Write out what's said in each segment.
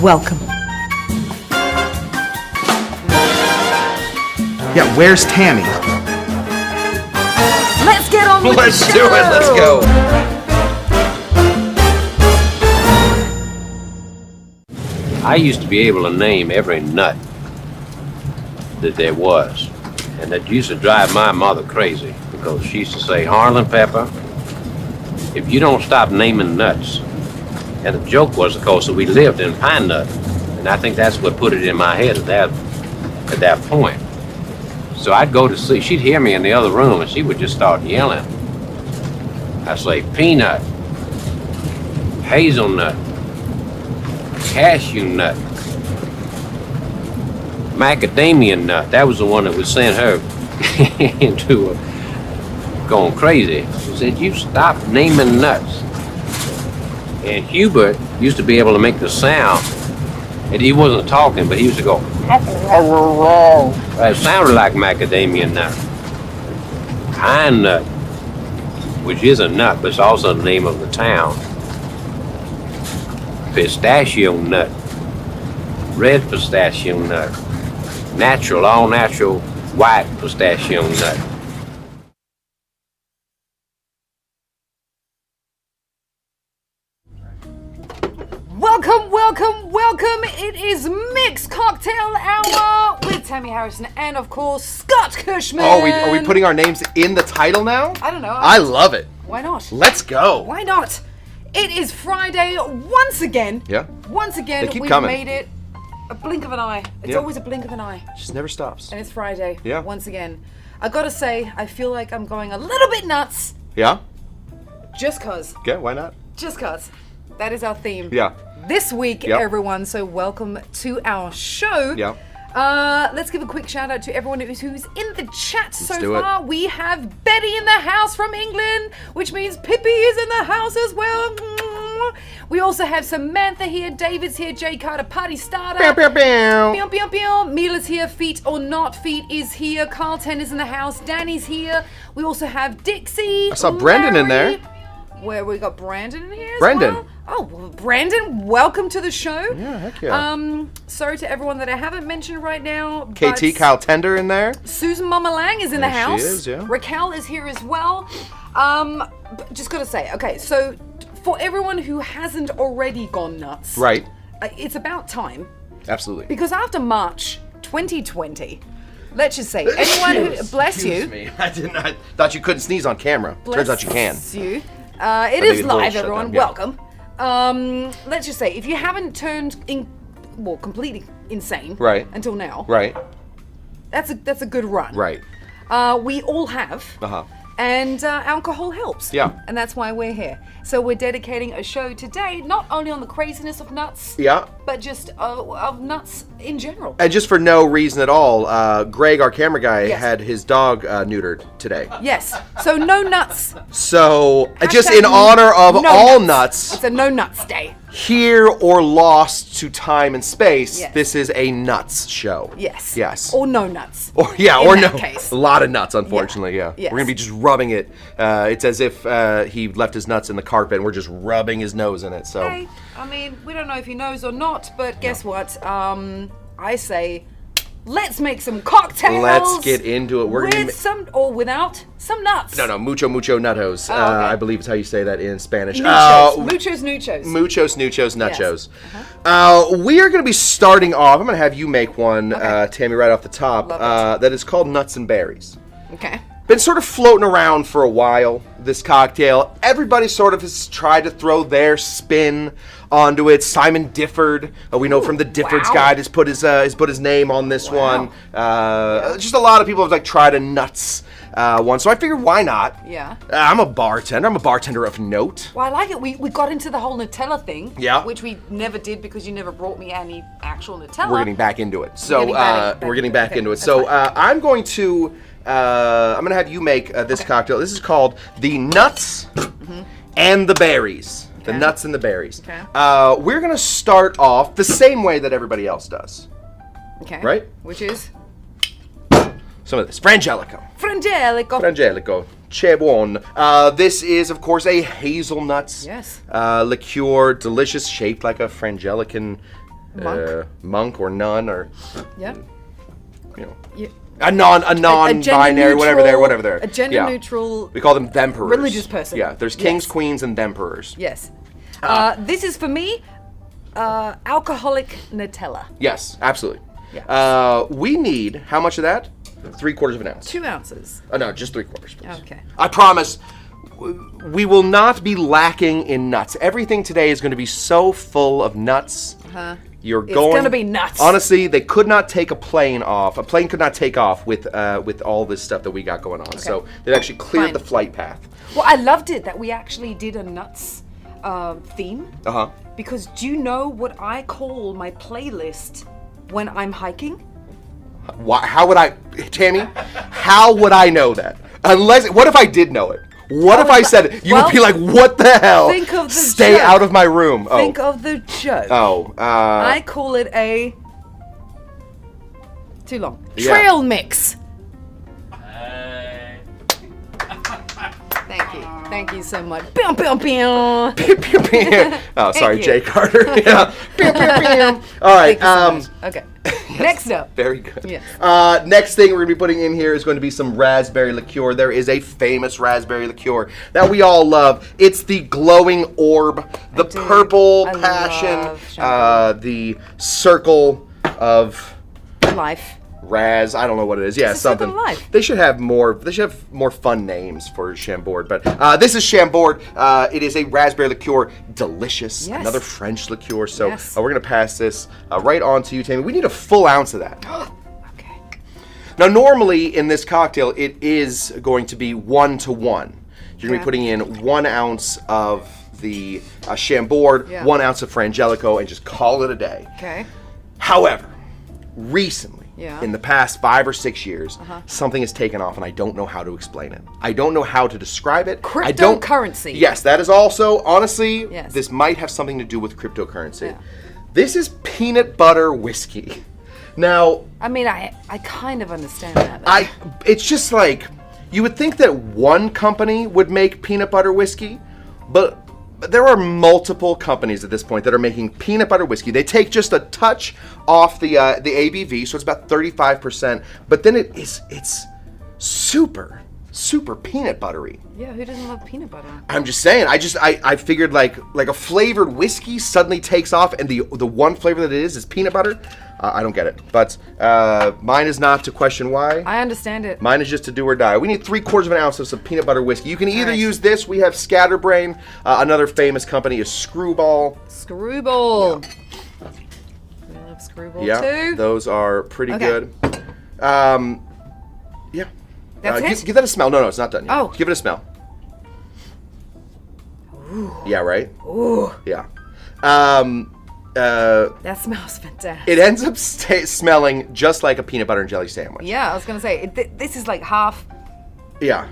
welcome. Yeah, where's Tamee? Let's get on with Let's the show. do it. Let's go. I used to be able to name every nut that there was. And that used to drive my mother crazy because she used to say, Harlan Pepper, if you don't stop naming nuts. And the joke was, of course, that we lived in Pine Nut. And I think that's what put it in my head at that point. So I'd go to sleep. She'd hear me in the other room and she would just start yelling. I'd say, peanut, hazelnut, cashew nut, macadamia nut. That was the one that would send her into going crazy. She said, you stop naming nuts. And Hubert used to be able to make the sound, and he wasn't talking, but he used to go, it sounded like macadamia nut. Pine nut, which is a nut, but it's also the name of the town. Pistachio nut, red pistachio nut, natural, all natural white pistachio nut. Welcome, welcome, welcome. It is Mixed Cocktail Hour with Tamee Harrison and, of course, Scott Cushman. Oh, are we putting our names in the title now? I don't know. I love it. Why not? Let's go. Why not? It is Friday once again. Yeah. Once again, They keep we've coming. made it a blink of an eye. It's Yeah. always a blink of an eye. It just never stops. And it's Friday. Yeah. Once again. I gotta say, I feel like I'm going a little bit nuts. Yeah? Just cause. Okay, why not? Just cause. That is our theme. Yeah. This week, Yep. everyone, so welcome to our show. Yeah. Let's give a quick shout out to everyone who's in the chat so do it. far. We have Betty in the house from England, which means Pippi is in the house as well. We also have Samantha here, David's here, Jay Carter, party starter. Pew, pew, pew. Pew, pew, pew. Mila's here, Feet or Not Feet is here, Carl Ten is in the house, Danny's here. We also have Dixie. I saw Brendan in there. Where we got Brandon in here as Brendan. well. Oh, well, Brandon, welcome to the show. Yeah, heck yeah. Sorry to everyone that I haven't mentioned right now. KT, Kyle Tender in there. Susan Mama Lang is in the There she house. is, yeah. Raquel is here as well. Just gotta say, okay, so for everyone who hasn't already gone nuts, Right. It's about time. Absolutely. Because after March 2020, let's just say, anyone who, bless you. Excuse me. I thought you couldn't sneeze on camera. Turns out you can. Bless you. It think is it's a little live, shut everyone. down, yeah. Welcome. Let's just say, if you haven't turned completely insane Right. until now, Right. that's a good run. Right. We all have. Uh-huh. And alcohol helps. Yeah. And that's why we're here. So we're dedicating a show today, not only on the craziness of nuts, Yeah. but just of nuts in general. And just for no reason at all, Greg, our camera guy, Yes. had his dog neutered today. Yes. So no nuts. So, just Hashtag in honor of no all nuts. nuts, It's a no nuts day. here or lost to time and space, Yes. this is a nuts show. Yes. Yes. Or no nuts. Or yeah, in or that no. case. A lot of nuts, unfortunately. Yeah. Yes. We're gonna be just rubbing it. It's as if he left his nuts in the carpet, and we're just rubbing his nose in it. So. Hey, I mean, we don't know if he knows or not, but guess what? I say, let's make some cocktails. Let's get into it. We're gonna with some or without some nuts. No, mucho nuttos. Oh, okay. I believe is how you say that in Spanish. Nuchos. Muchos. Muchos, nuchos, Yes. nachos. We are going to be starting off. I'm going to have you make one, Okay. Tamee, right off the top. Love it. That is called Nuts and Berries. Okay. Been sort of floating around for a while, this cocktail. Everybody sort of has tried to throw their spin onto it. Simon Difford, we know from the Difford's wow. Guide, has put his name on this Wow. one. Just a lot of people have like tried a nuts one, so I figured why not? Yeah. I'm a bartender. I'm a bartender of note. Well, I like it. We got into the whole Nutella thing. Yeah. Which we never did because you never brought me any actual Nutella. We're getting back into it. So We're getting back into it. Okay, So that's I'm going to have you make this cocktail. This is called the Nuts and the Berries. The Okay. Nuts and the Berries. Okay. We're gonna start off the same way that everybody else does. Okay. Right? Which is Some of this Frangelico. Frangelico. Chambord. This is, of course, a hazelnuts Yes. liqueur, delicious, shaped like a Frangelican monk or nun or Yeah. you know Yeah. a non-binary whatever they're a gender neutral. We call them themperors. Religious person. Yeah, there's kings, Yes. queens, and themperors. Yes. This is for me, alcoholic Nutella. Yes, absolutely. Yeah. We need how much of that? 3/4 of an ounce. 2 ounces. Oh no, just 3/4, please. Okay. I promise. We will not be lacking in nuts. Everything today is going to be so full of nuts. You're It's going to be nuts. Honestly, they could not take a plane off. A plane could not take off with all this stuff that we got going on. So they've actually cleared Fine. the flight path. Well, I loved it that we actually did a nuts theme. Uh-huh. Because do you know what I call my playlist when I'm hiking? How would I, Tamee? How would I know that? What if I did know it? What if I said it? You would be like, what the hell? Think of the Stay joke. out of my room. Think of the joke. I call it a... Too long. Yeah. Trail mix. Thank you. Thank you so much. Pew, pew, pew. Oh, sorry, you. Jay Carter. Yeah. All right. Thank you so much. Okay. Next up. Very good. Yes. Next thing we're going to be putting in here is going to be some raspberry liqueur. There is a famous raspberry liqueur that we all love. It's the glowing orb, the do. purple I passion, love Chambord. the circle of Life. Raz, I don't know what it is. Yeah, It's a circle something. of life. They should have more fun names for Chambord. But this is Chambord. It is a raspberry liqueur, delicious. Yes. Another French liqueur. So Yes. we're gonna pass this right on to you, Tamee. We need a full ounce of that. Okay. Now, normally in this cocktail, it is going to be 1-to-1. You're gonna be Yeah. putting in 1 ounce of the Chambord, Yeah. 1 ounce of Frangelico, and just call it a day. Okay. However, recently, Yeah. in the past 5 or 6 years, something has taken off, and I don't know how to explain it. I don't know how to describe it. I don't. Cryptocurrency. Yes, that is also, honestly, Yes. this might have something to do with cryptocurrency. Yeah. This is peanut butter whiskey. Now, I mean, I kind of understand that. though. it's just like, you would think that one company would make peanut butter whiskey, but there are multiple companies at this point that are making peanut butter whiskey. They take just a touch off the ABV, so it's about 35%, but then it's super peanut buttery. Yeah, who doesn't love peanut butter? I'm just saying. I figured like a flavored whiskey suddenly takes off, and the one flavor that it is peanut butter. I don't get it, but mine is not to question why. I understand it. Mine is just to do or die. We need 3/4 of an ounce of some peanut butter whiskey. You can either Nice. use this. We have Scatterbrain. Another famous company is Screwball. Screwball. We love Screwball Yeah, too. those are pretty Okay. good. Yeah. That's it? Give that a smell. No, it's not done yet. Oh. Give it a smell. Yeah, right? Ooh, Yeah. that smells fantastic. It ends up smelling just like a peanut butter and jelly sandwich. Yeah, I was gonna say this is like half Yeah.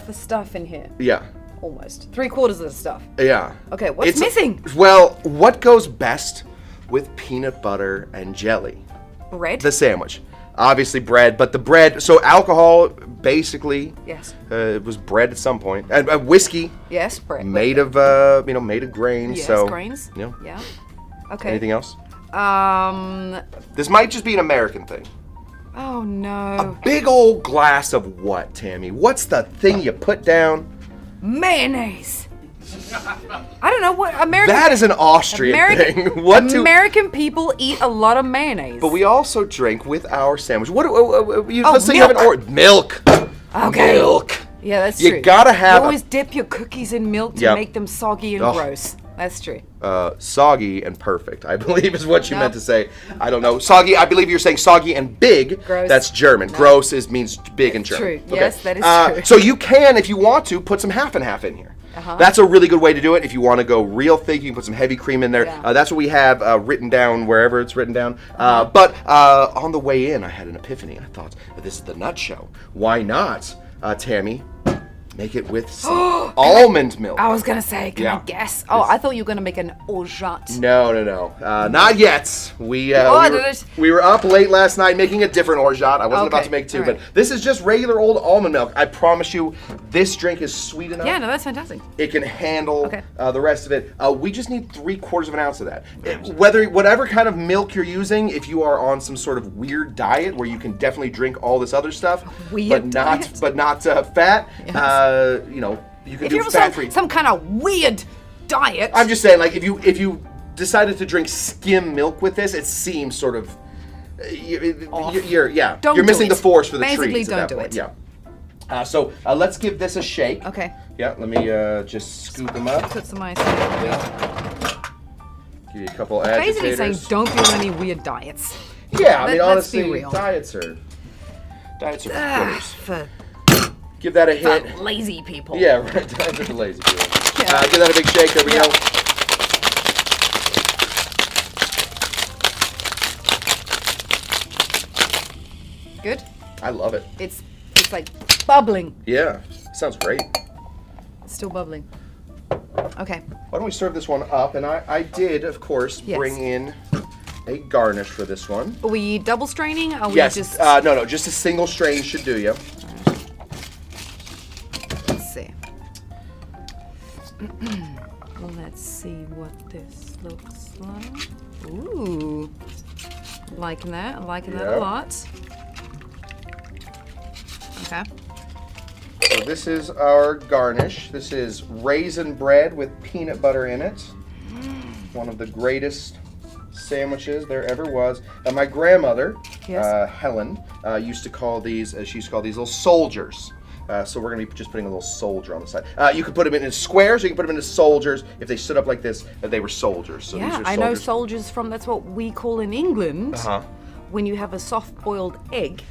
the stuff in here, Yeah. almost 3/4 of the stuff. Yeah. Okay, what's missing? Well, what goes best with peanut butter and jelly? Bread. The sandwich. Obviously bread, but the bread, so alcohol basically Yes. it was bread at some point. And whiskey Yes, bread. made of made of grains. Yes, so grains. you know, Yeah. Okay. anything else? Um. This might just be an American thing. Oh no. Big old glass of what, Tamee? What's the thing you put down? Mayonnaise. I don't know what American. That is an Austrian thing. What do? American people eat a lot of mayonnaise. But we also drink with our sandwich. Let's say you have an milk. milk. Okay. Milk. Yeah, that's You true. gotta have You a- always dip your cookies in milk to Yep. make them soggy and Ugh. gross. That's true. Soggy and perfect, I believe is what you No. meant to say. I don't know. Soggy, I believe you're saying soggy and big. Gross. That's German. Gross means big in German. true. Yes, that is true. So you can, if you want to, put some half and half in here. That's a really good way to do it. If you want to go real thick, you can put some heavy cream in there. Yeah. That's what we have written down wherever it's written down. But on the way in, I had an epiphany. I thought, this is the nut show. Why not, Tamee, make it with some almond milk. I was gonna say, can I guess? Oh, I thought you were gonna make an orgeat. No. Not yet. We were up late last night making a different orgeat. I wasn't about to make two, but this is just regular old almond milk. I promise you, this drink is sweet enough. Yeah, no, that's fantastic. It can handle the rest of it. We just need 3/4 of an ounce of that. Whatever kind of milk you're using, if you are on some sort of weird diet where you can definitely drink all this other stuff, but not fat. Yes. You can do fat-free. Some kind of weird diet. I'm just saying, like, if you decided to drink skim milk with this, it seems sort of you're missing the forest for the trees. Basically, don't do it. Yeah. So let's give this a shake. Okay. Yeah. Let me just scoop them up. Put some ice. Yeah. Give you a couple agitators. Basically saying, don't do any weird diets. Yeah. I mean, honestly, diets are quitters. Give that a hit. For lazy people. Yeah, right. Diets are for lazy people. Yeah. Give that a big shake. There we go. Good? I love it. It's like bubbling. Yeah. Sounds great. It's still bubbling. Okay. Why don't we serve this one up? And I did, of course, bring in a garnish for this one. Are we double straining? Or yes. We just... No. Just a single strain should do you. Let's see. Let's see what this looks like. Ooh. Liking that. I'm liking that a lot. Okay. So this is our garnish. This is raisin bread with peanut butter in it. One of the greatest sandwiches there ever was. My grandmother, Helen, used to call these little soldiers. So we're gonna be just putting a little soldier on the side. You could put them in squares, or you can put them into soldiers. If they stood up like this, they were soldiers. So yeah, these are I know soldiers from, that's what we call in England. When you have a soft-boiled egg,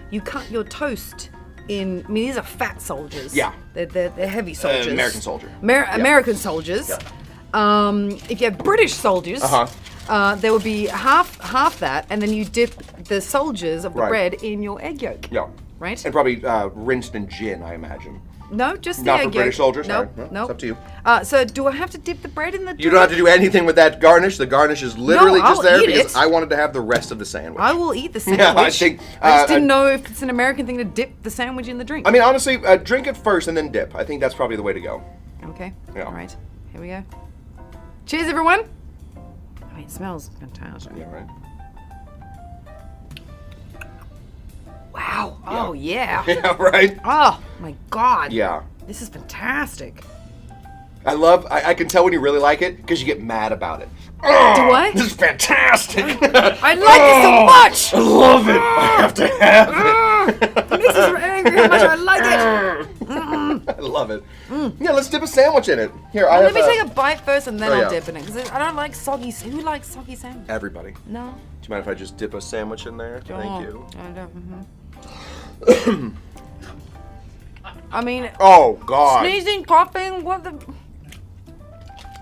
you cut your toast in. I mean, these are fat soldiers. Yeah, they're heavy soldiers. American soldier. American soldiers. Yeah. If you have British soldiers, there would be half that, and then you dip the soldiers of the bread in your egg yolk. Yeah. Right. And probably rinsed in gin, I imagine. No, just the Not egg for British soldiers? No, no. It's up to you. So do I have to dip the bread in the You don't have to do anything with that garnish. The garnish is literally just there because it. I wanted to have the rest of the sandwich. I will eat the sandwich. Yeah, I think... I just didn't know if it's an American thing to dip the sandwich in the drink. I mean, honestly, drink it first and then dip. I think that's probably the way to go. Okay. Yeah. All right. Here we go. Cheers, everyone. I mean, it smells fantastic. Yeah, right. Wow. Oh, yeah. Yeah, right? Oh, my God. Yeah. This is fantastic. I can tell when you really like it because you get mad about it. Do I? This is fantastic. I like it so much. I love it. I have to have it. It makes me so angry how much I like it. I love it. Yeah, let's dip a sandwich in it. Here, let me take a bite first and then I'll dip in it because I don't like soggy. Who likes soggy sandwich? Everybody. No. Do you mind if I just dip a sandwich in there? Thank you. I don't. I mean. Oh God. Sneezing, coughing, what the?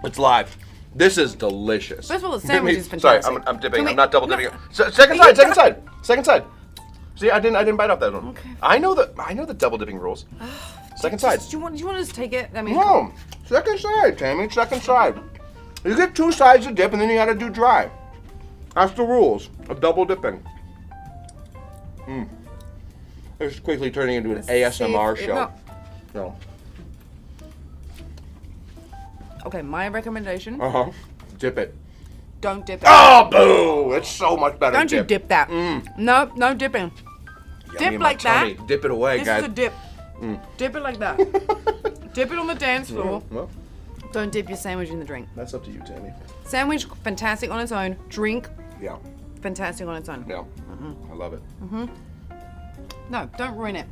It's live. This is delicious. First of all, the sandwich is fantastic. Sorry, I'm dipping. I'm not double dipping. Second side. See, I didn't bite off that one. Okay. I know the double dipping rules. Second side. Do you want to just take it? I mean. No. Second side, Tamee. Second side. You get 2 sides of dip, and then you gotta do dry. That's the rules of double dipping. It's quickly turning into an ASMR show. No. Okay, my recommendation. Dip it. Don't dip it. Oh, boo! It's so much better. Don't you dip that. No, no dipping. Yummy dip like that. Tummy. Dip it away, guys. This is a dip. Dip it like that. Dip it on the dance floor. Well, don't dip your sandwich in the drink. that's up to you, Tamee. Sandwich, fantastic on its own. Drink, fantastic on its own. Yeah. I love it. No, don't ruin it.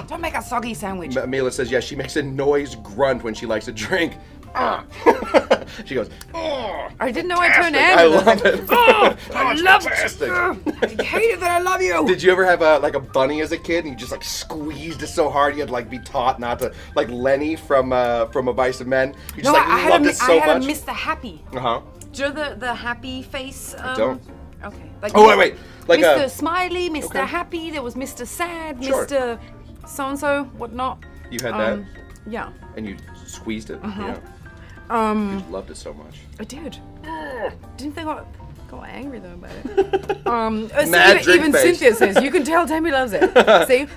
Don't make a soggy sandwich. Mila says, yeah, she makes a noise grunt when she likes a drink. She goes, I didn't know I turned I angry. love it. I love it. I hate it that I love you. Did you ever have a bunny as a kid and you just like squeezed it so hard you had to like be taught not to, like Lenny from Advice of Men? You just loved it so much. I had a Mr. Happy. Do you know the happy face? I don't. Okay. Like, wait. Like Mr. Smiley, Mr. Happy, there was Mr. Sad, Sure. Mr. So-and-so, whatnot. You had that? Yeah. And you squeezed it? Uh-huh. Yeah. You loved it so much. I did. Didn't think I got angry though about it. Mad drink even face. Cynthia says, you can tell Tamee loves it. See?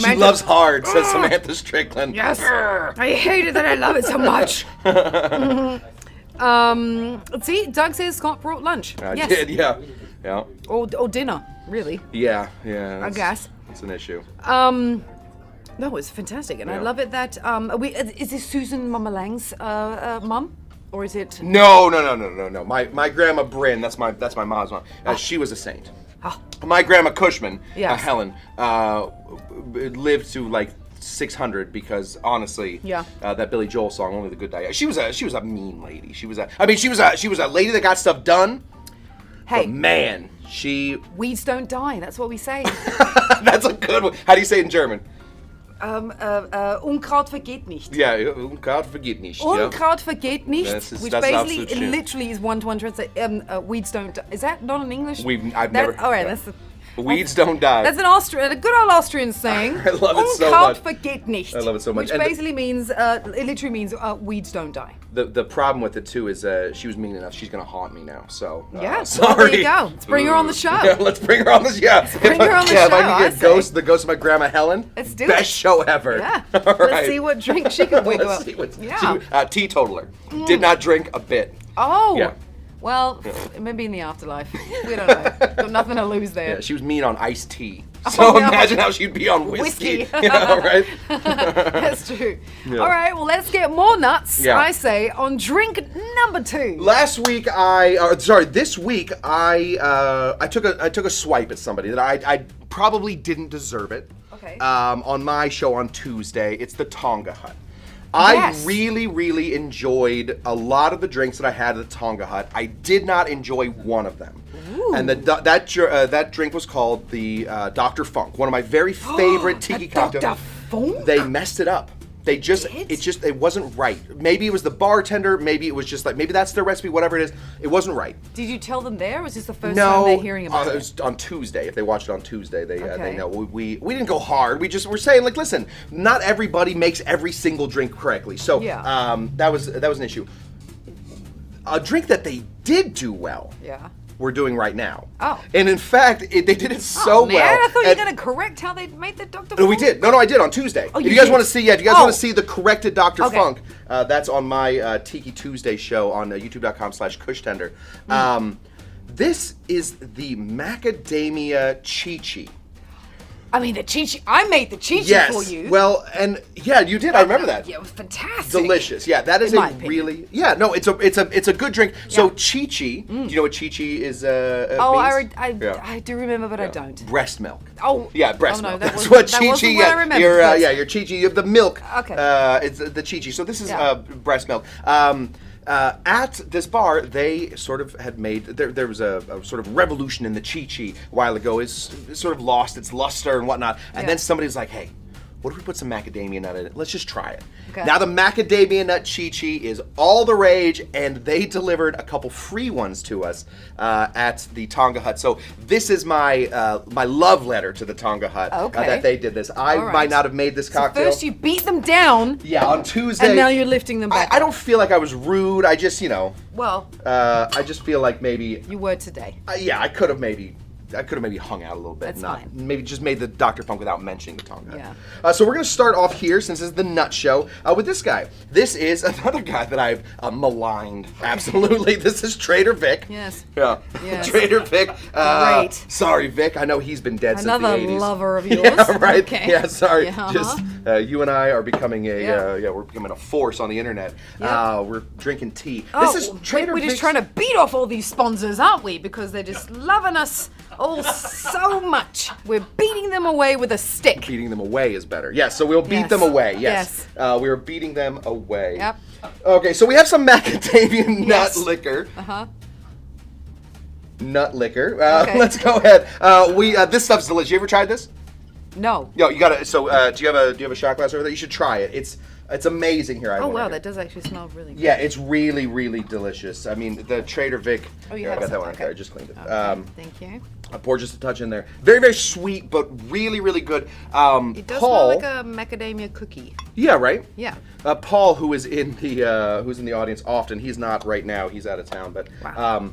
She loves hard, says Samantha Strickland. Yes. I hate it that I love it so much. See, Doug says Scott brought lunch. I yes. did, yeah. Yeah. Or dinner, really. Yeah. I guess. It's an issue. No, it's fantastic, and I Yeah. love it that is this Susan Mama Lang's mum, or is it? No. My grandma Bryn, that's my mom's mom. She was a saint. Oh. My grandma Cushman, Yes. Helen, lived to like 600 because honestly, that Billy Joel song, Only the Good Die. She was a mean lady. She was a lady that got stuff done. Hey, but man, she weeds don't die. That's what we say. That's a good one. How do you say it in German? Unkraut vergeht nicht. Yeah, Unkraut vergeht nicht. Unkraut vergeht nicht, which that's basically literally is one-to-one translate. Weeds don't die. Is that not in English? I've never. All right, yeah. that's. Weeds don't die. That's an Austrian, a good old Austrian saying. I love it so Unkraut much. vergeht nicht. I love it so much. Which basically means, it literally means weeds don't die. The problem with it too is she was mean enough. She's gonna haunt me now. So Yeah, sorry. well, there you go. Let's bring her on the show. Yeah, let's bring her on the show. Let's bring her on the If I show, can I get say. the ghost of my grandma Helen. Let's do Best it. show ever. Yeah. All right. Let's see what drink she can wiggle Let's up. see what. Yeah. Teetotaler. Did not drink a bit. Oh. Yeah. Well, maybe in the afterlife. We don't know. Got nothing to lose there. Yeah, she was mean on iced tea. So no. imagine how she'd be on whiskey. Whiskey. Yeah, right? That's true. Yeah. All right, well, let's get more nuts, Yeah. I say, on drink number 2. This week I took a swipe at somebody that I probably didn't deserve it. Okay. On my show on Tuesday, it's the Tonga Hut. Yes. I really enjoyed a lot of the drinks that I had at the Tonga Hut. I did not enjoy one of them. Ooh. And that drink was called the Dr. Funk, one of my very favorite tiki cocktails. Dr. Funk? They messed it up. It wasn't right. Maybe it was the bartender, maybe it was just like, maybe that's their recipe, whatever it is. It wasn't right. Did you tell them there, or was this the first time they're hearing about it was on Tuesday. If they watched it on Tuesday, they Okay. know. We didn't go hard. We're saying, like, listen, not everybody makes every single drink correctly. So that was an issue. A drink that they did do well. Yeah. We're doing right now. Oh. And in fact, they did it so man, well. I thought you were going to correct how they made the Dr. No, Funk. we did. No, I did on Tuesday. Oh, if you you guys did? want to see, if you guys want to see the corrected Dr. Okay. Funk, that's on my Tiki Tuesday show on youtube.com/CushTender. This is the Macadamia Chi Chi. I mean, the Chi Chi. I made the Chi Chi Yes. for you. Well, and yeah, you did. I remember that. Yeah, it was fantastic. Delicious. Yeah, that is In my a opinion. really. Yeah, no, it's a good drink. So Chi Chi. Do you know what Chi Chi is? Oh, means? I do remember, but I don't. Breast milk. Oh. Yeah, breast Oh, no, milk. that That's wasn't- what that Chi wasn't Chi. what I remembered, Your but- your Chi Chi. You have the milk. Okay. It's the Chi Chi. So this is Yeah. breast milk. At this bar, they sort of had made there was a sort of revolution in the Chi Chi a while ago. It's sort of lost its luster and whatnot, and then somebody was like, "Hey, what if we put some macadamia nut in it? Let's just try it." Okay. Now the Macadamia Nut Chi Chi is all the rage, and they delivered a couple free ones to us at the Tonga Hut. So this is my my love letter to the Tonga Hut that they did this. I might not have made this cocktail. First you beat them down. Yeah, on Tuesday. And now you're lifting them back. I don't feel like I was rude. I just, Well, I just feel like maybe, you were today. I could have maybe hung out a little bit. That's not, fine. Maybe just made the Dr. Funk without mentioning the Tonga. Yeah. So we're going to start off here, since this is the Nut Show, with this guy. This is another guy that I've maligned. Absolutely. This is Trader Vic. Yes. Yeah. Yes. Trader Vic. Great. Sorry, Vic. I know he's been dead Another since the 80s. lover of yours. Yeah, right. Okay. Yeah, sorry. Yeah, Just you and I are becoming we're becoming a force on the internet. Yep. We're drinking tea. Oh, This is Trader we're just Vic's- trying to beat off all these sponsors, aren't we? Because they're just loving us all so much. We're beating them away with a stick. Beating them away is better. Yes, so we'll beat Yes. them away. Yes. We're beating them away. Yep. Okay, so we have some Macadamia Nut Yes. Liquor. Uh-huh. Nut Liquor. Okay. Let's go ahead. This stuff's delicious. You ever tried this? No. Yo, you gotta. So, do you have a shot glass over there? You should try it. It's It's amazing here. Oh wow, that does actually smell really good. Yeah, it's really, really delicious. I mean, the Trader Vic. Oh, you I have got that some? one. Okay. I just cleaned it. Okay, thank you. I poured just a touch in there. Very, very sweet, but really, really good. It does Paul, smell like a macadamia cookie. Yeah, right. Yeah. Paul, who is in the who's in the audience often, he's not right now. He's out of town, but. Wow.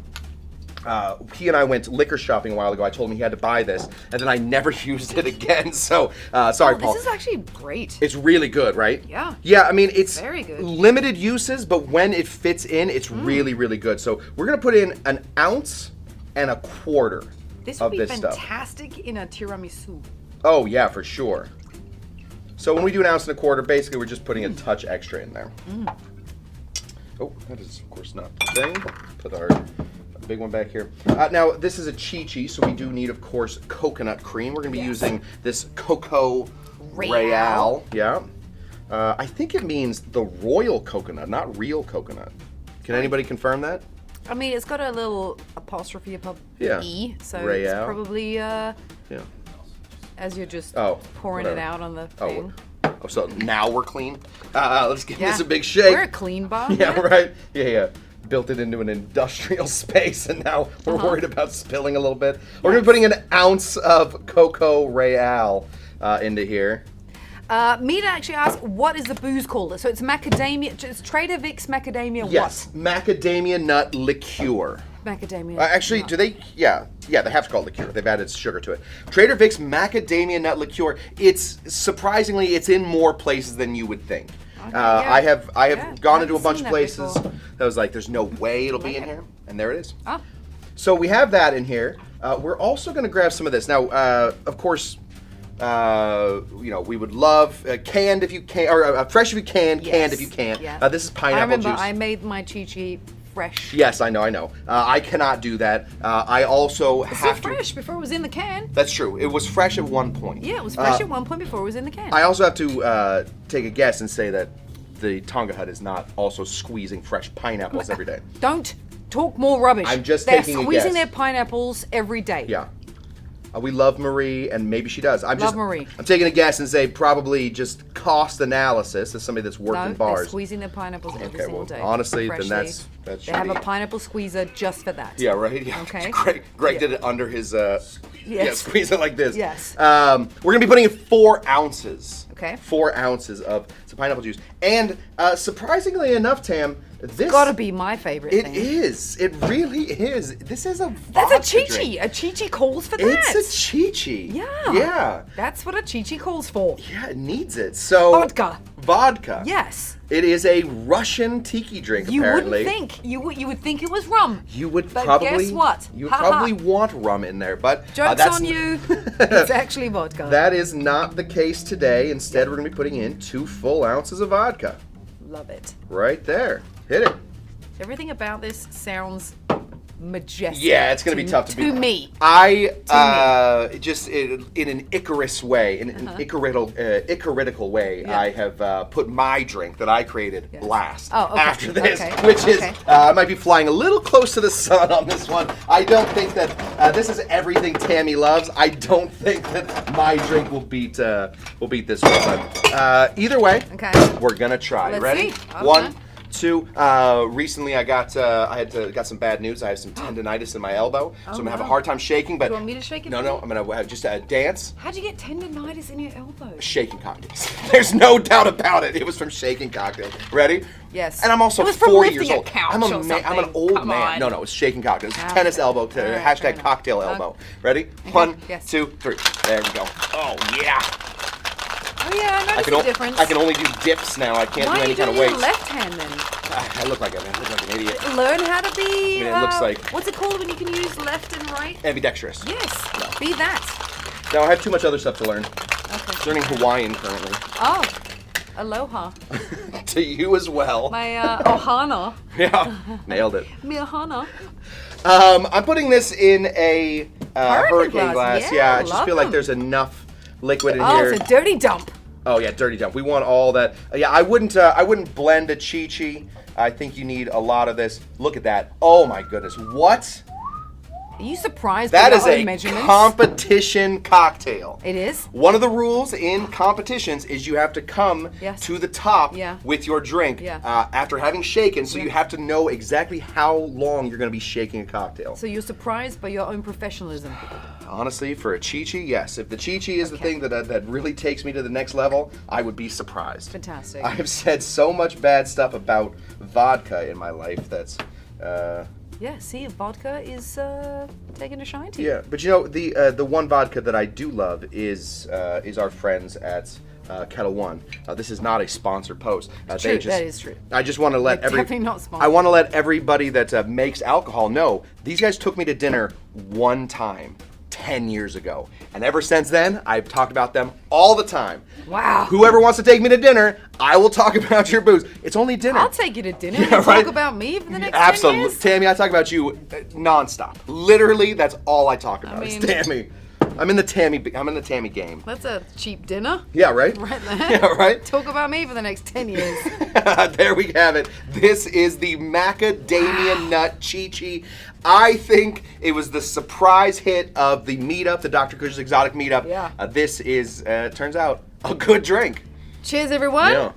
He and I went liquor shopping a while ago. I told him he had to buy this, and then I never used it again. So, sorry, Paul. This is actually great. It's really good, right? Yeah. Yeah, I mean, it's very good. Limited uses, but when it fits in, it's really, really good. So we're going to put in an ounce and a quarter This would of be this stuff. fantastic in a tiramisu. Oh, yeah, for sure. So when we do an ounce and a quarter, basically we're just putting a touch extra in there. Oh, that is, of course, not the thing. Put our big one back here. Now, this is a Chi Chi, so we do need, of course, coconut cream. We're going to be using this Coco Real. Yeah. I think it means the royal coconut, not real coconut. Can anybody confirm that? I mean, it's got a little apostrophe above E, so Real. it's probably, as you're just pouring it out on the thing. Oh, so now we're clean? Let's give this a big shake. We're a clean bar. Yeah, right. Yeah. Built it into an industrial space, and now we're worried about spilling a little bit. We're going to be putting an ounce of Coco Real into here. Mita actually asked, what is the booze called? So it's macadamia, it's Trader Vic's macadamia Yes, Macadamia Nut Liqueur. Macadamia actually, nut. do they? Yeah, they have to call it liqueur. They've added sugar to it. Trader Vic's Macadamia Nut Liqueur. It's surprisingly, it's in more places than you would think. Okay, I have gone into a bunch of that places before. that was like, there's no way it'll be in here, and there it is. Oh. So we have that in here. We're also going to grab some of this. Now, of course, we would love canned if you can, or fresh if you can, canned if you can't. Yeah. This is pineapple juice. I made my Chi Chi fresh. Yes, I know. I cannot do that. I also have to. fresh before it was in the can. That's true. It was fresh at one point. Yeah, it was fresh at one point before it was in the can. I also have to take a guess and say that the Tonga Hut is not also squeezing fresh pineapples every day. Don't talk more rubbish. I'm just They're taking a squeezing guess. their pineapples every day. Yeah. We love Marie, and maybe she does. Marie. I'm taking a guess and say probably just cost analysis as somebody that's worked in bars. They're squeezing their pineapples every single day. Honestly, freshly. then that's They have a pineapple squeezer just for that. Yeah, right? Yeah. Okay. Greg did it under his, Yes. squeeze it like this. Yes. We're going to be putting in 4 ounces. Okay. 4 ounces of some pineapple juice. And surprisingly enough, Tam, this... Gotta be my favorite thing. It is. It really is. This is a That's a vodka Chi Chi. drink. A Chi Chi calls for that. It's a Chi Chi. Yeah. Yeah. That's what a Chi Chi calls for. Yeah, it needs it. So... Vodka. Yes. It is a Russian tiki drink, apparently. You wouldn't think. You would think it was rum. You would But probably... guess what? You would probably want rum in there, but... Joke's that's on you. It's actually vodka. That is not the case today. Instead, we're going to be putting in 2 full ounces of vodka. Love it. Right there. Hit it. Everything about this sounds majestic. Yeah, it's going to be tough to beat. To me. Just in an Icarus way, in an Icaritical way, I have put my drink that I created last after this, which is, I might be flying a little close to the sun on this one. I don't think that, this is everything Tamee loves. I don't think that my drink will beat this one. But either way, we're going to try. Let's Ready? see. Okay. 1, 2. Recently I got some bad news. I have some tendonitis in my elbow, so I'm gonna have a hard time shaking. But Do you want me to shake it? no, I'm gonna just dance. How'd you get tendonitis in your elbow? Shaking cocktails. There's no doubt about it. It was from shaking cocktails. Ready? Yes. And I'm also It was from 40 lifting years old. a couch I'm or I'm an something. old Come man. on. No, it's shaking cocktails. Okay. Tennis elbow. All right, Hashtag fair enough. cocktail elbow. Ready? 1, Yes. 2, 3. There we go. Oh yeah. Oh yeah, I noticed the difference. I can only do dips now. I can't Why do are any you kind of doing weights. your left hand then? I look like an idiot. Learn how to be. it looks like- What's it called when you can use left and right? Ambidextrous. Yes. Be that. No, I have too much other stuff to learn. Okay. Learning Hawaiian currently. Oh. Aloha. To you as well. My ohana. Yeah, nailed it. Mi ohana. I'm putting this in a hurricane glass. Yeah, I just love feel like them. there's enough liquid in Oh, here. it's a dirty dump. Oh yeah, dirty dump. We want all that. Yeah, I wouldn't blend a Chi Chi. I think you need a lot of this. Look at that. Oh my goodness. What? Are you surprised That by is your own a measurements? competition cocktail. It is? One of the rules in competitions is you have to come to the top with your drink after having shaken, so you have to know exactly how long you're going to be shaking a cocktail. So you're surprised by your own professionalism? Honestly, for a Chi Chi, yes. If the Chi Chi is the thing that really takes me to the next level, I would be surprised. Fantastic. I have said so much bad stuff about vodka in my life that's... Yeah, see, vodka is taking a shine to you. Yeah, but you know, the one vodka that I do love is our friends at Kettle One. This is not a sponsored post. True, that is true. I just want to let definitely not sponsored. I want to let everybody that makes alcohol know these guys took me to dinner one time 10 years ago, and ever since then I've talked about them all the time. Wow. Whoever wants to take me to dinner, I will talk about your booze. It's only dinner. I'll take you to dinner. Yeah, you talk about me for the next 10 years? Tamee, I talk about you nonstop. Literally, that's all I talk about. It's Tamee. I'm in the Tamee game. That's a cheap dinner. Yeah, right? Right there. Yeah, right? Talk about me for the next 10 years. There we have it. This is the Macadamia Nut Chi Chi. I think it was the surprise hit of the meetup, the Dr. Cush's Exotic meetup. Yeah. This is, turns out, a good drink. Cheers, everyone. Yeah.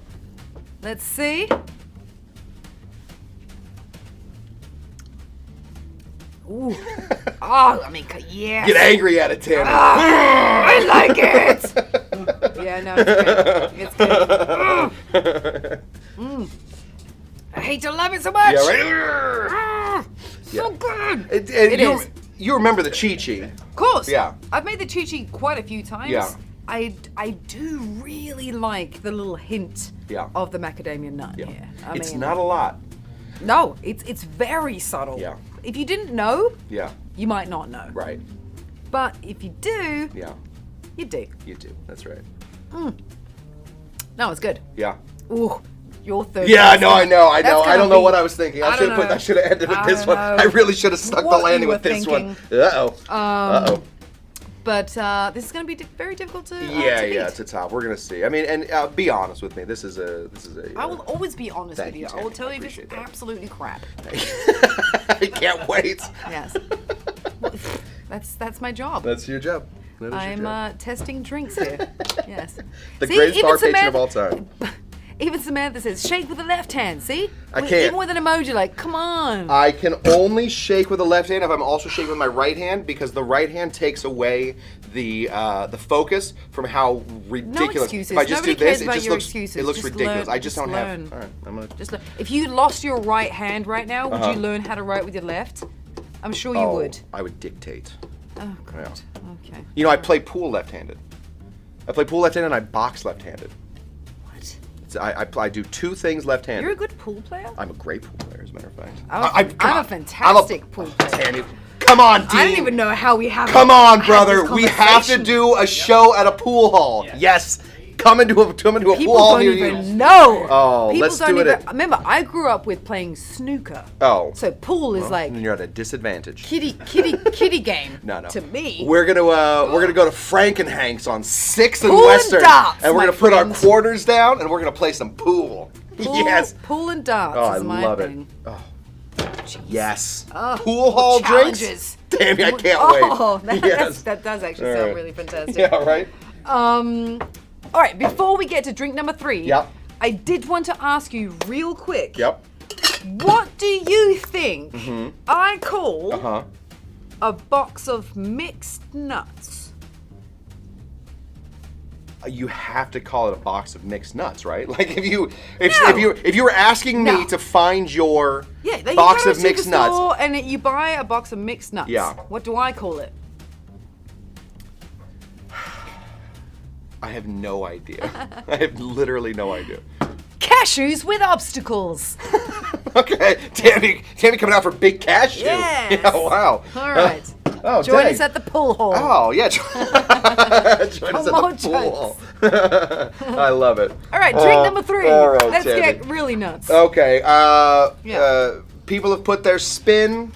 Let's see. Ooh. Oh, I mean, yes. Get angry at it, Tamee. I like it. Yeah, no, it's good. It's good. I hate to love it so much. Yeah, right? So good. It is. You remember the Chi Chi. Of course. Yeah. I've made the Chi Chi quite a few times. Yeah. I do really like the little hint of the macadamia nut here. It's not a lot. No, it's very subtle. Yeah. If you didn't know, yeah, you might not know. Right. But if you do, you do. You do. That's right. No, it's good. Yeah. Ooh, your third. Yeah, no, I know. I don't know what I was thinking. I should have ended with this one. I really should have stuck the landing with this one. Uh-oh. But this is going to be very difficult to it's a top. We're going to see. I mean, and be honest with me. This is a. I will always be honest with you. I will tell you if it's absolutely crap. I can't wait. Yes. That's my job. That's your job. I'm testing drinks here. Yes. The greatest bar patron of all time. Even Samantha says, shake with the left hand, see? I can't. Even with an emoji, like, come on. I can only shake with the left hand if I'm also shaking with my right hand, because the right hand takes away the focus from how ridiculous. No excuses. If I just Nobody do this, cares about excuses. It looks just ridiculous. Learn. I just don't learn. have. All right, I'm gonna. Just learn. If you lost your right hand right now, would you learn how to write with your left? I'm sure you would. I would dictate. Oh, God. Yeah. Okay. You know, I play pool left-handed. And I box left-handed. I do two things left-handed. You're a good pool player? I'm a great pool player, as a matter of fact. I'm a fantastic pool player. Tamee, come on, Dean. I don't even know how we have. Come on, brother. We have to do a show at a pool hall. Yes. Come into a pool hall near you. People don't even know. Oh, People let's don't do it. Remember, I grew up with playing snooker. Oh. So pool is like. And you're at a disadvantage. Kitty game. No. To me. We're gonna go to Frankenhank's on 6th and Pool Western, and darts, and we're my gonna put our friends. quarters down, and we're gonna play some pool. Yes. Pool and darts Oh, is I my love thing. it. Oh. Yes. Oh, pool hall drinks. challenges. Damn, I can't wait. Oh, Yes. that does actually All sound right. really fantastic. Yeah, right. All right, before we get to drink number 3, Yep. I did want to ask you real quick. Yep. What do you think I call Uh-huh. a box of mixed nuts? You have to call it a box of mixed nuts, right? Like if you were asking me to find your box of mixed nuts, and you buy a box of mixed nuts. Yeah. What do I call it? I have no idea. I have literally no idea. Cashews with obstacles. Okay, Tamee coming out for big cashew. Yes. Yeah, wow. All right. Join us at the pool hall. Oh, yeah. Join us at the pool hall. I love it. All right, drink number 3. All right, Let's Tamee. get really nuts. Okay. People have put their spin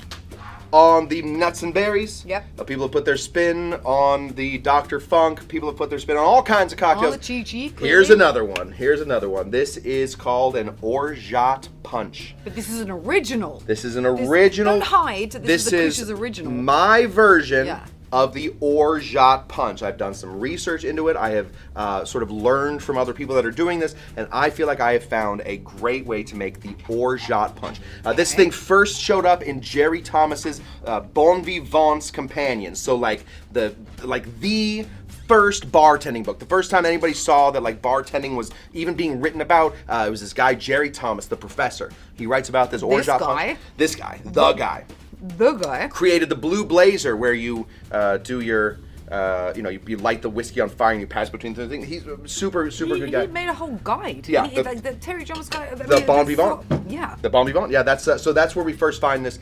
on the nuts and berries. Yep. People have put their spin on the Dr. Funk. People have put their spin on all kinds of cocktails. On the Chi Chi. Here's another one. Here's another one. This is called an Orgeat punch. But this is an original. This is an original. Don't hide. This is the Cush's original. My version of the Orgeat punch. I've done some research into it. I have sort of learned from other people that are doing this, and I feel like I have found a great way to make the Orgeat punch. This thing first showed up in Jerry Thomas's Bon Vivant's Companion. So like the first bartending book. The first time anybody saw that like bartending was even being written about, it was this guy Jerry Thomas, the professor. He writes about this Orgeat punch. This guy, the guy, created the blue blazer where you do your, you light the whiskey on fire and you pass between the things. He's a super good guy. He made a whole guide. Yeah, the Terry Jones guy. The Bon Vivant. Yeah. The Bon Vivant. Yeah, that's where we first find this.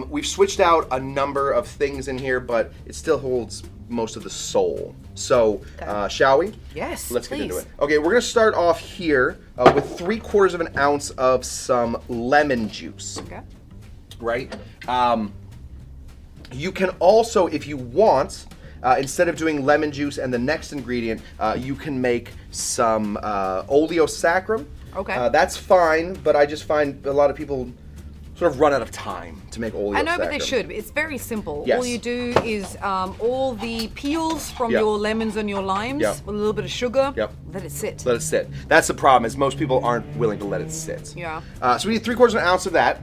We've switched out a number of things in here, but it still holds most of the soul. So, shall we? Yes, Let's get into it. Okay, we're gonna start off here with 3/4 of an ounce of some lemon juice. Okay. Right? You can also, if you want, instead of doing lemon juice and the next ingredient, you can make some oleo saccharum. Okay. That's fine, but I just find a lot of people sort of run out of time to make oleo saccharum. I know, but they should. It's very simple. Yes. All you do is all the peels from your lemons and your limes with a little bit of sugar. Let it sit. Let it sit. That's the problem, is most people aren't willing to let it sit. Yeah. So we need 3/4 of an ounce of that.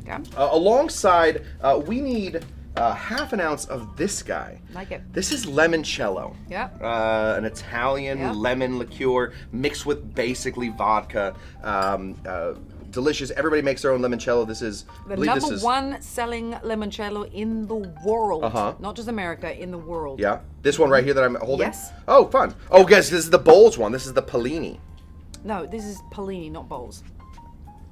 Okay. Alongside, we need 1/2 ounce of this guy. Like it. This is Limoncello. Yeah. An Italian lemon liqueur mixed with basically vodka. Delicious. Everybody makes their own limoncello. This is the number one selling limoncello in the world. Not just America, in the world. Yeah. This one right here that I'm holding? Yes. Oh, fun. Oh, guys, this is the Bowls one. This is the Pellini. No, this is Pellini, not Bowls.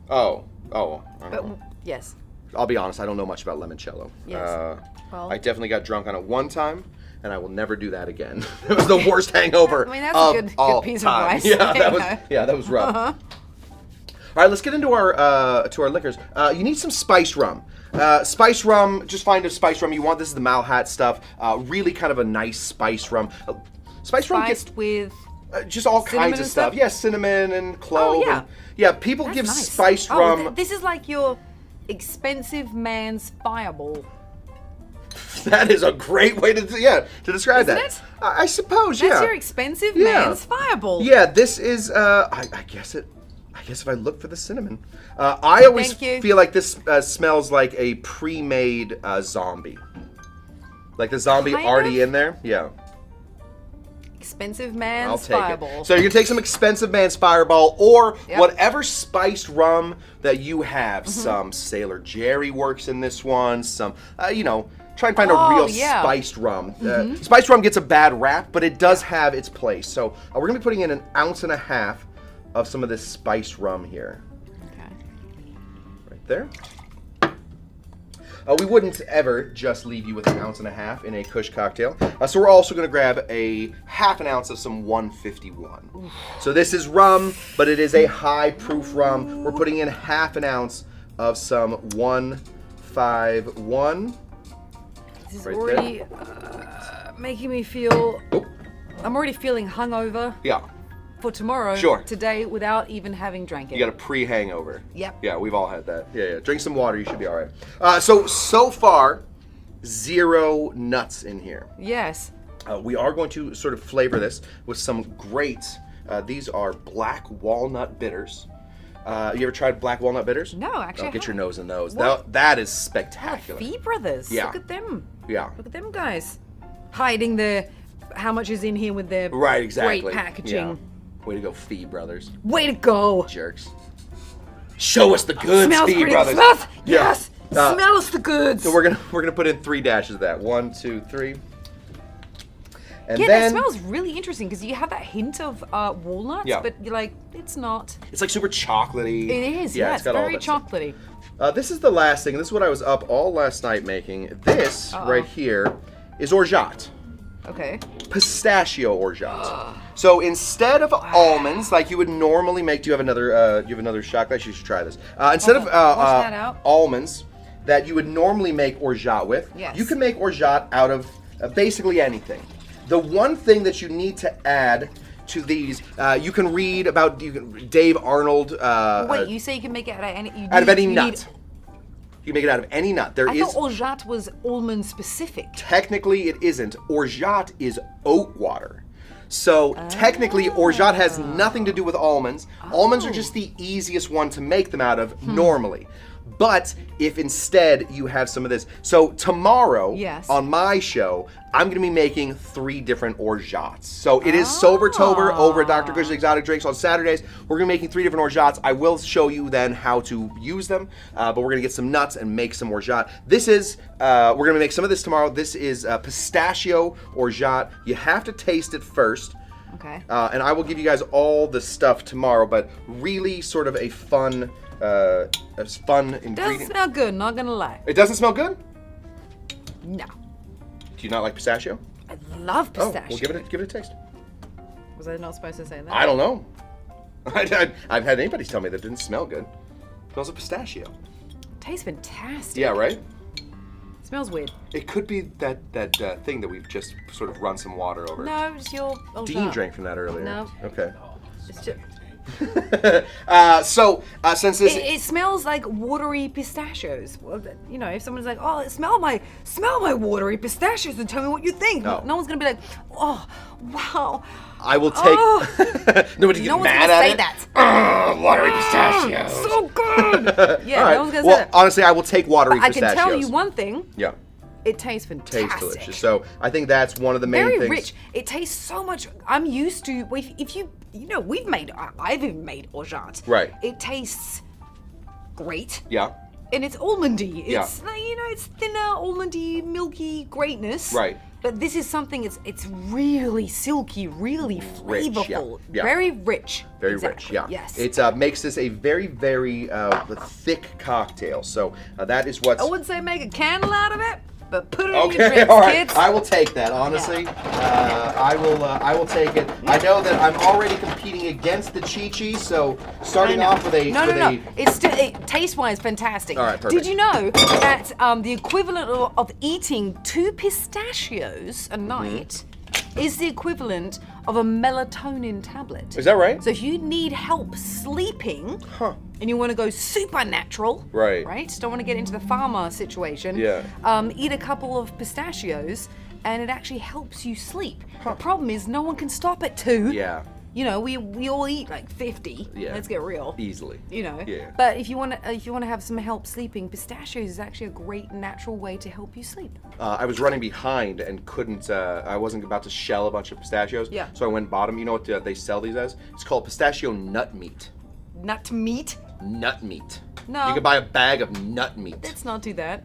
Oh. But yes. I'll be honest, I don't know much about limoncello. Yes. Well, I definitely got drunk on it one time, and I will never do that again. It was the worst hangover. I mean, that's a good piece of advice. Yeah, that was rough. All right, let's get into our liquors. You need some spiced rum. Spiced rum, just find a spiced rum you want. This is the Malhat stuff. Really kind of a nice spiced rum. Spiced rum gets with just all kinds of stuff. Yeah, cinnamon and clove. Oh, yeah. People That's give nice. spiced rum. This is like your expensive man's fireball. That is a great way to describe Isn't that. it? I suppose, That's your expensive man's fireball. Yeah, this is. I guess if I look for the cinnamon, I always feel like this smells like a pre-made zombie. Like the zombie already in there. Yeah. Expensive man's I'll take fireball. it. So you're gonna take some expensive man's fireball or whatever spiced rum that you have. Some Sailor Jerry works in this one. Some, try and find a real spiced rum. Spiced rum gets a bad rap, but it does have its place. So we're gonna be putting in 1.5 ounces of some of this spiced rum here. Okay. Right there. We wouldn't ever just leave you with 1.5 ounces in a Cush cocktail. So we're also going to grab a 1/2 ounce of some 151. Oof. So this is rum, but it is a high proof rum. We're putting in 1/2 ounce of some 151. This is already making me feel... I'm already feeling hungover. Yeah. For tomorrow, today, without even having drank it. You got a pre-hangover. Yep. Yeah, we've all had that. Yeah. Drink some water, you should be all right. So far, 0 nuts in here. Yes. We are going to sort of flavor this with some great, these are Black Walnut Bitters. You ever tried Black Walnut Bitters? No, actually. Get your nose in those. That is spectacular. Fee Brothers. Yeah. Look at them. Yeah. Look at them guys. Hiding how much is in here with their great packaging. Yeah. Way to go, Fee Brothers. Way to go. Jerks. Show us the goods, Fee Brothers. Yes. Smell us the goods. So we're gonna put in 3 dashes of that. 1, 2, 3. And then, that smells really interesting because you have that hint of walnuts, but you're like, it's not. It's like super chocolatey. It is. Yeah, it's very chocolatey. This is the last thing. This is what I was up all last night making. This right here is Orgeat. Okay. Pistachio Orgeat. So instead of almonds, like you would normally make, do you have another shot glass? You should try this. Instead of almonds, that you would normally make orgeat with. Yes. You can make orgeat out of basically anything. The one thing that you need to add to these, you can read about Dave Arnold. Wait, you say you can make it out of any? Nut. You can make it out of any nut. I thought orgeat was almond specific. Technically, it isn't. Orgeat is oat water. So technically, orgeat has nothing to do with almonds. Almonds are just the easiest one to make them out of normally. But if instead you have some of this, so tomorrow on my show, I'm going to be making 3 different orgeats. So it is Sobertober over at Dr. Cush's Exotic Drinks on Saturdays. We're going to be making 3 different orgeats. I will show you then how to use them, but we're going to get some nuts and make some orgeat. This is, we're going to make some of this tomorrow. This is pistachio orgeat. You have to taste it first. Okay. And I will give you guys all the stuff tomorrow, but really sort of a fun ingredient. Doesn't smell good, not gonna lie. It doesn't smell good? No. Do you not like pistachio? I love pistachio. Oh, well, give it a taste. Was I not supposed to say that? I don't know. I've had anybody tell me that it didn't smell good. It smells like pistachio. Tastes fantastic. Yeah, right? It smells weird. It could be that thing that we've just sort of run some water over. No, it's your Dean drank from that earlier. No. Okay. It's just... Since this it smells like watery pistachios. Well, you know, if someone's like, "Oh, smell my watery pistachios," and tell me what you think. No one's gonna be like, "Oh, wow." I will take. Nobody gets mad at it. That. Watery pistachios. So good. Yeah, right. no one's gonna say that. Honestly, I will take watery pistachios. I can tell you one thing. Yeah. It tastes fantastic. Tastes delicious. So I think that's one of the main things. Very rich. It tastes so much. I'm used to. If you know, I've even made orgeat. Right. It tastes great. Yeah. And it's almondy. It's it's thinner, almondy, milky greatness. Right. But this is something. It's really silky, really flavorful, yeah. very rich. Very rich. Yeah. Yes. It makes this a very, very thick cocktail. So that is what's. I wouldn't say make a candle out of it, but put it in your drinks, all right. kids. I will take that. Honestly, I will take it. I know that I'm already competing against the Chi Chi, so starting off with a no. It's still taste-wise fantastic. All right, perfect. Did you know that the equivalent of eating 2 pistachios a night is the equivalent of a melatonin tablet? Is that right? So if you need help sleeping, and you want to go supernatural, right? Don't want to get into the pharma situation. Yeah. Eat a couple of pistachios, and it actually helps you sleep. The problem is no one can stop at 2. Yeah. You know, we all eat like 50. Yeah. Let's get real. Easily. You know. Yeah. But if you want to have some help sleeping, pistachios is actually a great natural way to help you sleep. I was running behind and couldn't. I wasn't about to shell a bunch of pistachios. Yeah. So I went and bought them. You know what they sell these as? It's called pistachio nut meat. Nut meat? Nut meat. No. You can buy a bag of nut meat. Let's not do that.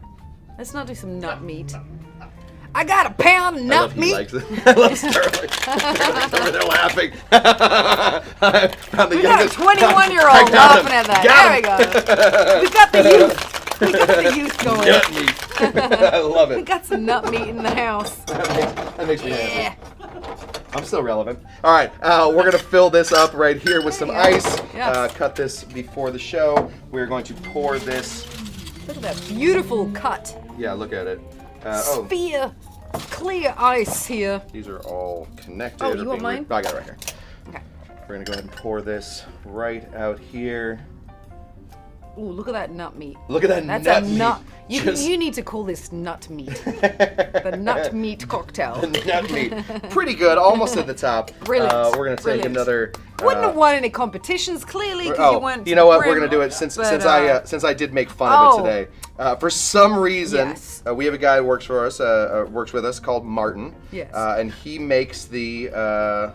Let's not do some nut meat. I got a pound of nut meat. Likes it. I love Sterling. Sterling's over there laughing. We got a 21-year-old laughing at that. There we go. We got the youth. We got the youth going. Nut meat. I love it. We got some nut meat in the house. That makes me happy. I'm still relevant. All right, we're going to fill this up right here with some ice. Yes. Cut this before the show. We're going to pour this. Look at that beautiful cut. Yeah, look at it. Sphere, clear ice here. These are all connected. Oh, you want mine? I got it right here. Okay. We're going to go ahead and pour this right out here. Ooh, look at that nut meat. Look at that That's nut a meat. nut. You need to call this nut meat. The nut meat cocktail. The nut meat. Pretty good. Almost at the top. Brilliant. We're going to take another. Wouldn't have won any competitions, clearly, because you weren't. You know what? We're going to do it since I did make fun of it today. For some reason, we have a guy who works for us, works with us, called Martin. Yes. And he makes the.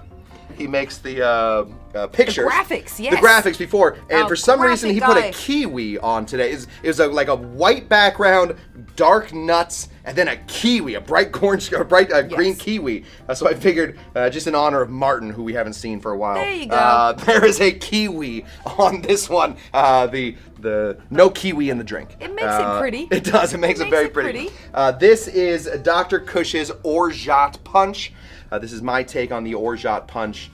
Pictures. The graphics, yes. The graphics before. And for some reason, he put a guy. kiwi on today. It was like a white background, dark nuts, and then a kiwi, a bright orange, green kiwi. So I figured, just in honor of Martin, who we haven't seen for a while. There you go. There is a kiwi on this one. The no kiwi in the drink. It makes it pretty. It does. It makes it very pretty. This is Dr. Cush's Orgeat Punch. This is my take on the Orgeat Punch.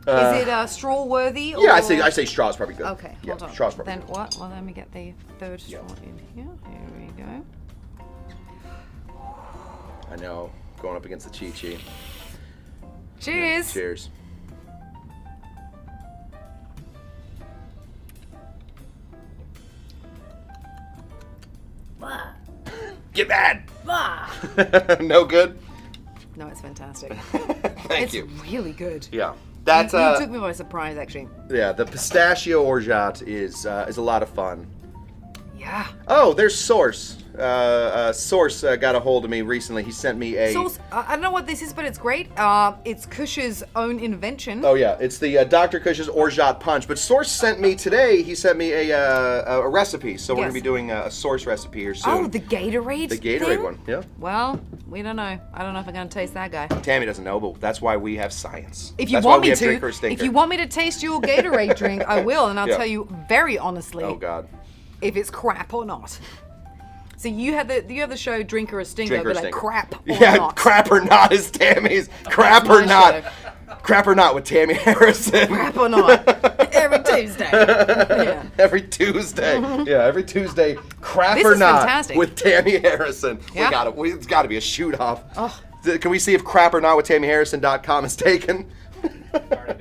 Is it straw worthy? Or... Yeah, I say straw is probably good. Okay, hold on. Straw's probably then good. what? Well, let me get the third straw in here. Here we go. I know, going up against the Chi Chi. Cheers. Yeah, cheers. Blah. Get mad. Blah. No good. No, it's fantastic. Thank you. It's really good. Yeah. That's you took me by surprise, actually. Yeah, the Pistachio Orgeat is a lot of fun. Yeah. Oh, there's Source. Source got a hold of me recently. He sent me a... Source, I don't know what this is, but it's great. It's Cush's own invention. Oh, yeah. It's the Dr. Cush's Orgeat Punch. But Source sent me today, he sent me a recipe. So we're going to be doing a Source recipe here soon. Oh, the Gatorade The Gatorade thing? one, yeah. Well, we don't know. I don't know if I'm going to taste that guy. Tamee doesn't know, but that's why we have science. If you that's want why we me have to, Drinker or Stinker. if you want me to taste your Gatorade drink, I will. And I'll Yeah. tell you very honestly. Oh, God. If it's crap or not. So you have the show Drinker or Stinker, Drinker or but like Stinker. crap or Yeah, not. crap or not is Tammy's. Crap or my not. show. Crap or not with Tamee Harrison. Crap or not. Every Tuesday. Yeah. Every Tuesday. Yeah, every Tuesday. Crap This or is not fantastic. with Tamee Harrison. Yeah. It's got to be a shoot off. Oh. Can we see if crap or not with TameeHarrison.com is taken?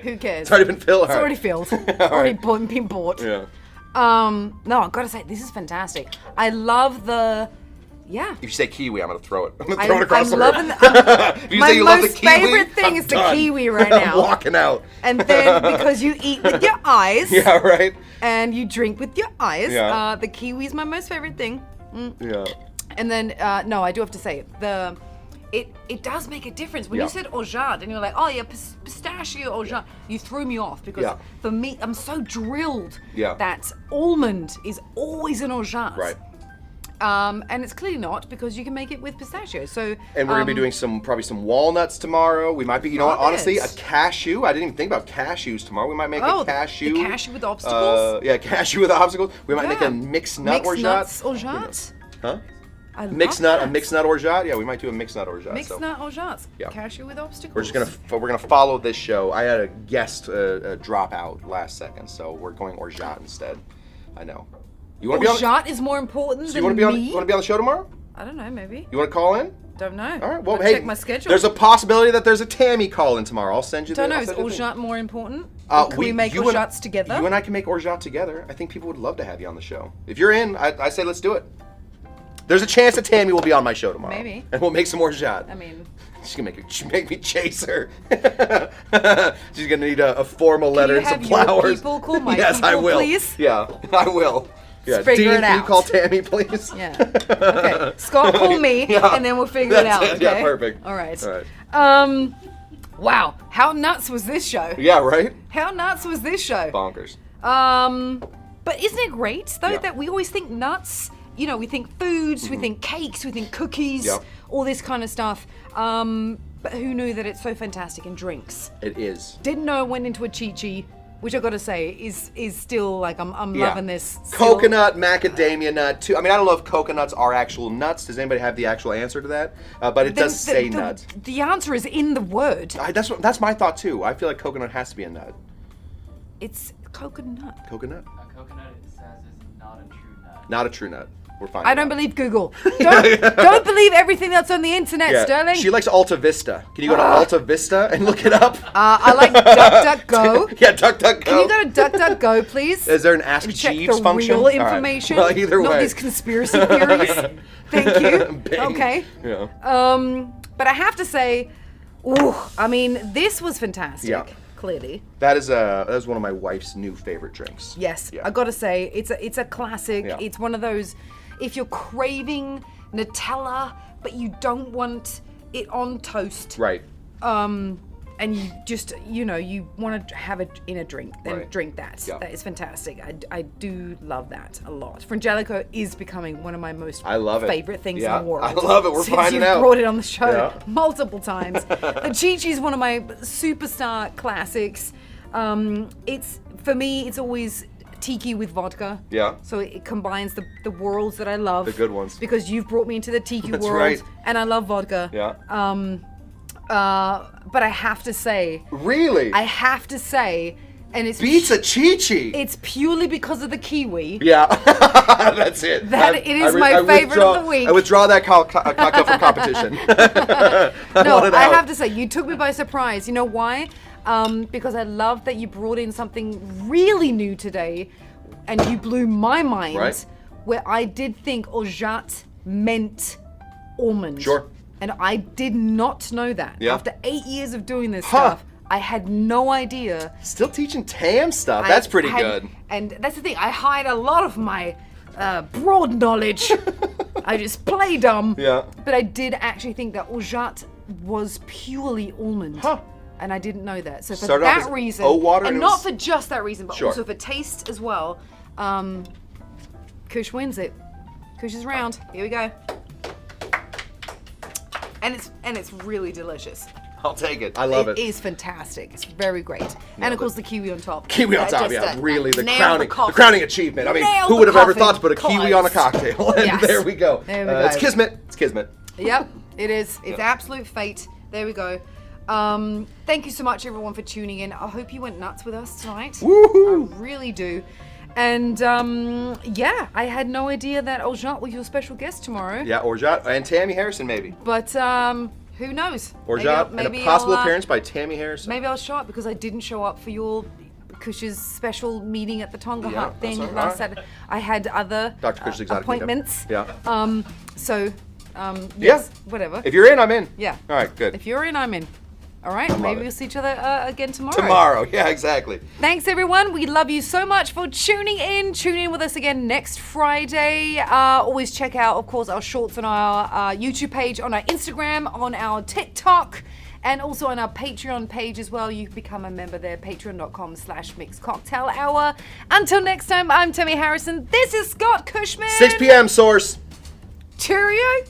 Who cares? It's already been filled. It's already filled. Already been bought. Yeah. No, I've got to say, this is fantastic. I love the... Yeah. If you say kiwi, I'm going to throw it. I'm going to throw it across the loving room. the, If you my say you love the most kiwi, favorite thing I'm is the done. kiwi right I'm now. walking out. And then because you eat with your eyes. Yeah, right? And you drink with your eyes. Yeah. The kiwi is my most favorite thing. Yeah. And then, no, I do have to say, it does make a difference. When you said Orgeat and you're like, oh yeah, pistachio Orgeat, you threw me off because for me, I'm so drilled that almond is always an Orgeat. Right. And it's clearly not because you can make it with pistachio. So and we're gonna be doing probably some walnuts tomorrow. We might be, you know what? Honestly, a cashew. I didn't even think about cashews tomorrow. We might make a cashew. The cashew with obstacles. Yeah, cashew with obstacles. We might make a mixed nut mixed Orgeat. Nuts Orgeat. Huh? I mixed love nut, that. a mixed nut Orgeat. Yeah, we might do a mixed nut Orgeat. Mixed nut Orgeats. Yeah. Cashew with obstacles. We're gonna follow this show. I had a guest drop out last second, so we're going Orgeat instead. I know. You want to be on? Orgeat is more important than You want to be on? me? You want to be on the show tomorrow? I don't know. Maybe. You want to call in? Don't know. All right. Well, I'll hey, check my schedule. There's a possibility that there's a Tamee call in tomorrow. I'll send you. Don't know. Is Orgeat more important? Can we make Orgeats together? You and I can make Orgeat together. I think people would love to have you on the show. If you're in, I say let's do it. There's a chance that Tamee will be on my show tomorrow. Maybe. And we'll make some Orgeat. I mean, she's gonna make me chase her. She's gonna need a formal letter and some flowers. Your people call my yes, people, I will. Please? Yeah, I will. Yeah, figure Dean, it can you out. call Tamee, please? Yeah. Okay. Scott, call me, and then we'll figure it out. That's Okay? Yeah, perfect. All right. All right. Wow. How nuts was this show? Yeah, right? How nuts was this show? Bonkers. But isn't it great though that we always think nuts? You know, we think foods, we think cakes, we think cookies, all this kind of stuff. But who knew that it's so fantastic in drinks? It is. Didn't know it went into a Chi Chi, which I gotta say is still like I'm loving this. Still. Coconut, macadamia nut, too. I mean, I don't know if coconuts are actual nuts. Does anybody have the actual answer to that? But it does say nut. The answer is in the word. That's my thought too. I feel like coconut has to be a nut. It's coconut. Coconut. A coconut, it says, is not a true nut. Not a true nut. We're fine. I don't believe Google. Don't believe everything that's on the internet, Sterling. She likes Alta Vista. Can you go to Alta Vista and look it up? I like DuckDuckGo. Yeah, DuckDuckGo. Can you go to DuckDuckGo, please? Is there an Ask and check Jeeves the function? real information. Right. Well, either not way. these conspiracy theories. Thank you. Bing. Okay. Yeah. But I have to say, I mean, this was fantastic. Yeah. Clearly. That is one of my wife's new favorite drinks. Yes. Yeah. I gotta say, it's a classic. Yeah. It's one of those. If you're craving Nutella, but you don't want it on toast. Right. And you just, you want to have it in a drink, then drink that. Yeah. That is fantastic. I do love that a lot. Frangelico is becoming one of my most favorite things in the world. I love it. We're Since finding you've out. brought it on the show multiple times. The Chi Chi is one of my superstar classics. It's, for me, it's always tiki with vodka. Yeah. So it combines the worlds that I love. The good ones. Because you've brought me into the tiki That's world. right. And I love vodka. Yeah. But I have to say. Really? I have to say, and it's beats a Chi Chi. It's purely because of the kiwi. Yeah, that's it. It is my favorite of the week. I withdraw that cocktail from competition. No, I have to say, you took me by surprise. You know why? Because I love that you brought in something really new today, and you blew my mind. Right. Where I did think Orgeat meant almond. Sure. And I did not know that. Yeah. After 8 years of doing this stuff, I had no idea. Still teaching Tam stuff. That's pretty good. And that's the thing. I hide a lot of my broad knowledge. I just play dumb. Yeah. But I did actually think that Orgeat was purely almond. And I didn't know that. So for that reason, oat water and not for just that reason, but Sure. also for taste as well, Cush wins it. Cush is round. Here we go. And it's really delicious. I'll take it. I love it. It is fantastic. It's very great. And of course the kiwi on top. Kiwi on top, just, really the nailed crowning achievement. I mean, Nailed who would have the ever thought to put a coffin kiwi on a cocktail? And Yes. there we go. There we go. It's kismet. It's kismet. Yep, it is. It's absolute fate. There we go. Thank you so much, everyone, for tuning in. I hope you went nuts with us tonight. Woohoo! I really do. And yeah, I had no idea that Orgeat was your special guest tomorrow. Yeah, Orgeat and Tamee Harrison maybe. But who knows? Orgeat and a possible appearance by Tamee Harrison. Maybe I'll show up because I didn't show up for your Cush's special meeting at the Tonga Yeah, Hut thing that's all last right. Saturday. I had other Dr. Cush's Exotic appointments. Yeah. So yes, whatever. If you're in, I'm in. Yeah. All right, good. If you're in, I'm in. All right, maybe we'll see each other again tomorrow. Tomorrow, yeah, exactly. Thanks, everyone. We love you so much for tuning in. Tune in with us again next Friday. Always check out, of course, our shorts on our YouTube page, on our Instagram, on our TikTok, and also on our Patreon page as well. You can become a member there, patreon.com/mixedcocktailhour. Until next time, I'm Tamee Harrison. This is Scott Cushman. 6 p.m. Source. Cheerio.